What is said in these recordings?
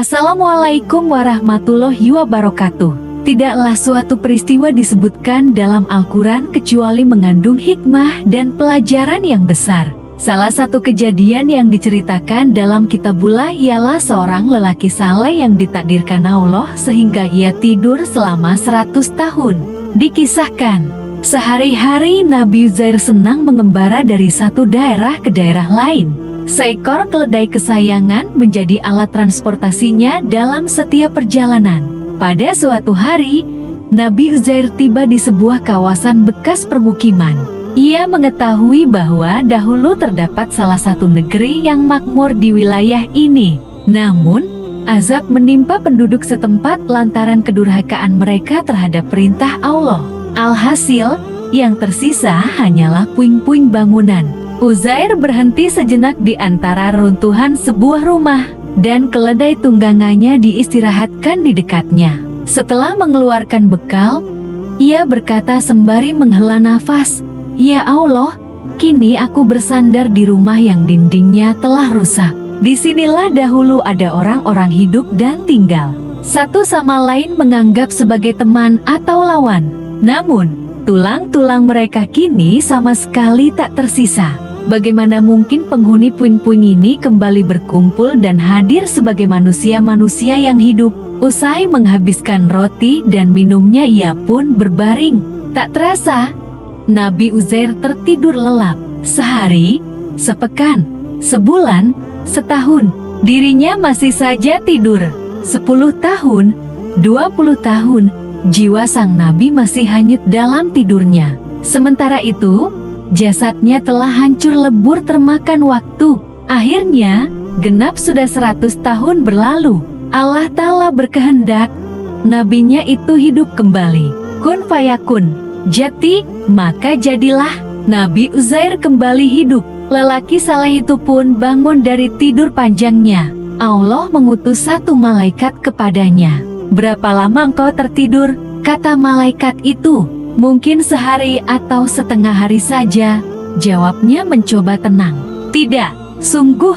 Assalamualaikum warahmatullahi wabarakatuh. Tidaklah suatu peristiwa disebutkan dalam Al-Quran kecuali mengandung hikmah dan pelajaran yang besar. Salah satu kejadian yang diceritakan dalam Kitabullah ialah seorang lelaki saleh yang ditakdirkan Allah sehingga ia tidur selama 100 tahun. Dikisahkan, sehari-hari Nabi Uzair senang mengembara dari satu daerah ke daerah lain. Seekor keledai kesayangan menjadi alat transportasinya dalam setiap perjalanan. Pada suatu hari, Nabi Uzair tiba di sebuah kawasan bekas permukiman. Ia mengetahui bahwa dahulu terdapat salah satu negeri yang makmur di wilayah ini. Namun, azab menimpa penduduk setempat lantaran kedurhakaan mereka terhadap perintah Allah. Alhasil, yang tersisa hanyalah puing-puing bangunan. Uzair berhenti sejenak di antara runtuhan sebuah rumah, dan keledai tunggangannya diistirahatkan di dekatnya. Setelah mengeluarkan bekal, ia berkata sembari menghela nafas, "Ya Allah, kini aku bersandar di rumah yang dindingnya telah rusak. Disinilah dahulu ada orang-orang hidup dan tinggal. Satu sama lain menganggap sebagai teman atau lawan. Namun, tulang-tulang mereka kini sama sekali tak tersisa. Bagaimana mungkin penghuni puing-puing ini kembali berkumpul dan hadir sebagai manusia-manusia yang hidup?" Usai menghabiskan roti dan minumnya, ia pun berbaring. Tak terasa, Nabi Uzair tertidur lelap. Sehari, sepekan, sebulan, setahun, dirinya masih saja tidur. 10 tahun, 20 tahun, jiwa sang Nabi masih hanyut dalam tidurnya. Sementara itu, jasadnya telah hancur lebur termakan waktu. Akhirnya, genap sudah 100 tahun berlalu. Allah Ta'ala berkehendak, nabinya itu hidup kembali. Kun fayakun, jati, maka jadilah. Nabi Uzair kembali hidup. Lelaki saleh itu pun bangun dari tidur panjangnya. Allah mengutus satu malaikat kepadanya. "Berapa lama engkau tertidur?" kata malaikat itu. "Mungkin sehari atau setengah hari saja," jawabnya mencoba tenang. "Tidak, sungguh,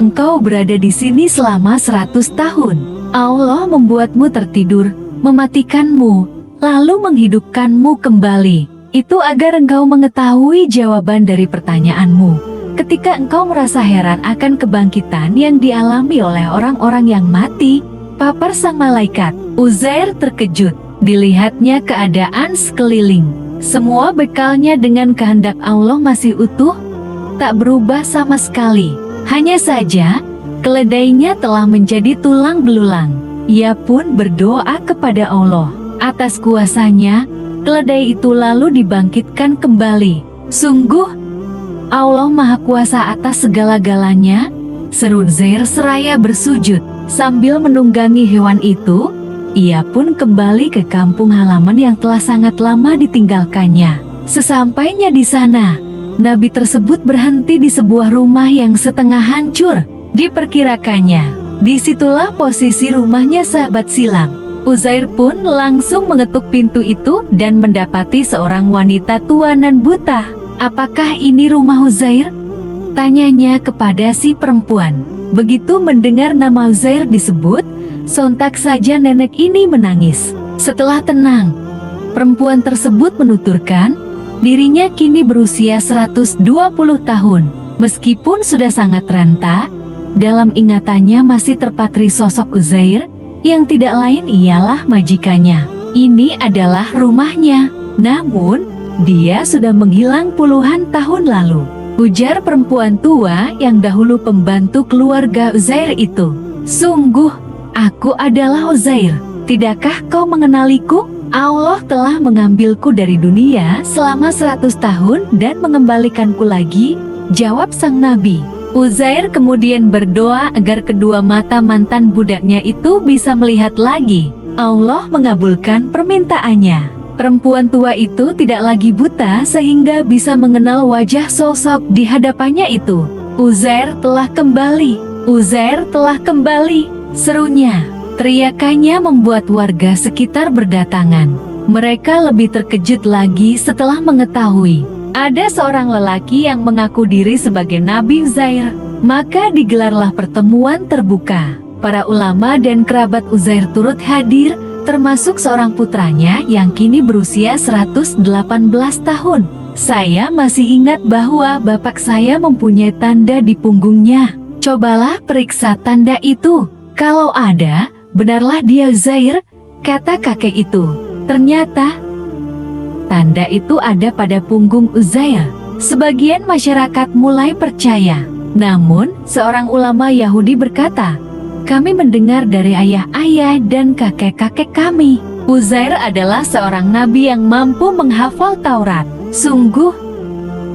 engkau berada di sini selama 100 tahun. Allah membuatmu tertidur, mematikanmu, lalu menghidupkanmu kembali. Itu agar engkau mengetahui jawaban dari pertanyaanmu. Ketika engkau merasa heran akan kebangkitan yang dialami oleh orang-orang yang mati," papar sang malaikat. Uzair terkejut. Dilihatnya keadaan sekeliling. Semua bekalnya dengan kehendak Allah masih utuh, tak berubah sama sekali. Hanya saja, keledainya telah menjadi tulang belulang. Ia pun berdoa kepada Allah. Atas kuasanya, keledai itu lalu dibangkitkan kembali. "Sungguh, Allah Maha Kuasa atas segala-galanya," seru Uzair seraya bersujud. Sambil menunggangi hewan itu, ia pun kembali ke kampung halaman yang telah sangat lama ditinggalkannya. Sesampainya di sana, Nabi tersebut berhenti di sebuah rumah yang setengah hancur. Diperkirakannya, disitulah posisi rumahnya sahabat silam. Uzair pun langsung mengetuk pintu itu dan mendapati seorang wanita tua nan buta. "Apakah ini rumah Uzair?" tanyanya kepada si perempuan. Begitu mendengar nama Uzair disebut, sontak saja nenek ini menangis. Setelah tenang, perempuan tersebut menuturkan, dirinya kini berusia 120 tahun. Meskipun sudah sangat renta, dalam ingatannya masih terpatri sosok Uzair, yang tidak lain ialah majikannya. Ini adalah rumahnya, namun dia sudah menghilang puluhan tahun lalu, ujar perempuan tua yang dahulu pembantu keluarga Uzair itu. "Sungguh, aku adalah Uzair. Tidakkah kau mengenaliku? Allah telah mengambilku dari dunia selama 100 tahun dan mengembalikanku lagi," jawab sang Nabi. Uzair kemudian berdoa agar kedua mata mantan budaknya itu bisa melihat lagi. Allah mengabulkan permintaannya. Perempuan tua itu tidak lagi buta sehingga bisa mengenal wajah sosok di hadapannya itu. "Uzair telah kembali, Uzair telah kembali," serunya. Teriakannya membuat warga sekitar berdatangan. Mereka lebih terkejut lagi setelah mengetahui ada seorang lelaki yang mengaku diri sebagai Nabi Uzair. Maka digelarlah pertemuan terbuka. Para ulama dan kerabat Uzair turut hadir, termasuk seorang putranya yang kini berusia 118 tahun. Saya masih ingat bahwa bapak saya mempunyai tanda di punggungnya. Cobalah periksa tanda itu. Kalau ada, benarlah dia Uzair, kata kakek itu. Ternyata, tanda itu ada pada punggung Uzair. Sebagian masyarakat mulai percaya. Namun, seorang ulama Yahudi berkata, "Kami mendengar dari ayah-ayah dan kakek-kakek kami. Uzair adalah seorang nabi yang mampu menghafal Taurat. Sungguh,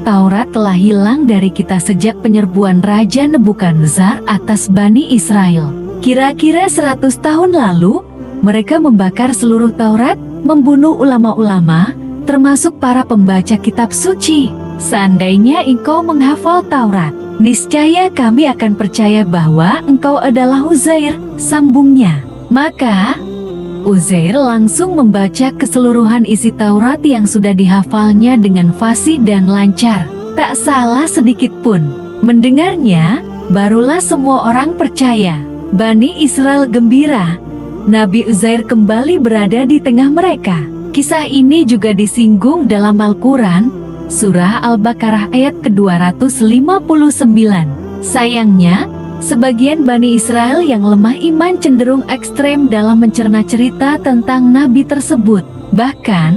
Taurat telah hilang dari kita sejak penyerbuan Raja Nebukadnezar atas Bani Israel. Kira-kira 100 tahun lalu, mereka membakar seluruh Taurat, membunuh ulama-ulama, termasuk para pembaca kitab suci. Seandainya engkau menghafal Taurat, niscaya kami akan percaya bahwa engkau adalah Uzair," sambungnya. Maka, Uzair langsung membaca keseluruhan isi Taurat yang sudah dihafalnya dengan fasih dan lancar. Tak salah sedikit pun. Mendengarnya, barulah semua orang percaya. Bani Israel gembira. Nabi Uzair kembali berada di tengah mereka. Kisah ini juga disinggung dalam Al-Quran, Surah Al-Baqarah ayat ke-259. Sayangnya, sebagian Bani Israel yang lemah iman cenderung ekstrem dalam mencerna cerita tentang Nabi tersebut. Bahkan,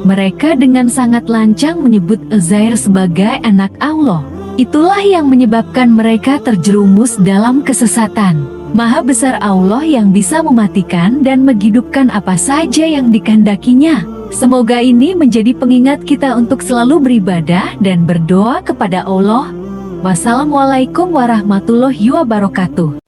mereka dengan sangat lancang menyebut Uzair sebagai anak Allah. Itulah yang menyebabkan mereka terjerumus dalam kesesatan. Maha besar Allah yang bisa mematikan dan menghidupkan apa saja yang dikehendakinya. Semoga ini menjadi pengingat kita untuk selalu beribadah dan berdoa kepada Allah. Wassalamualaikum warahmatullahi wabarakatuh.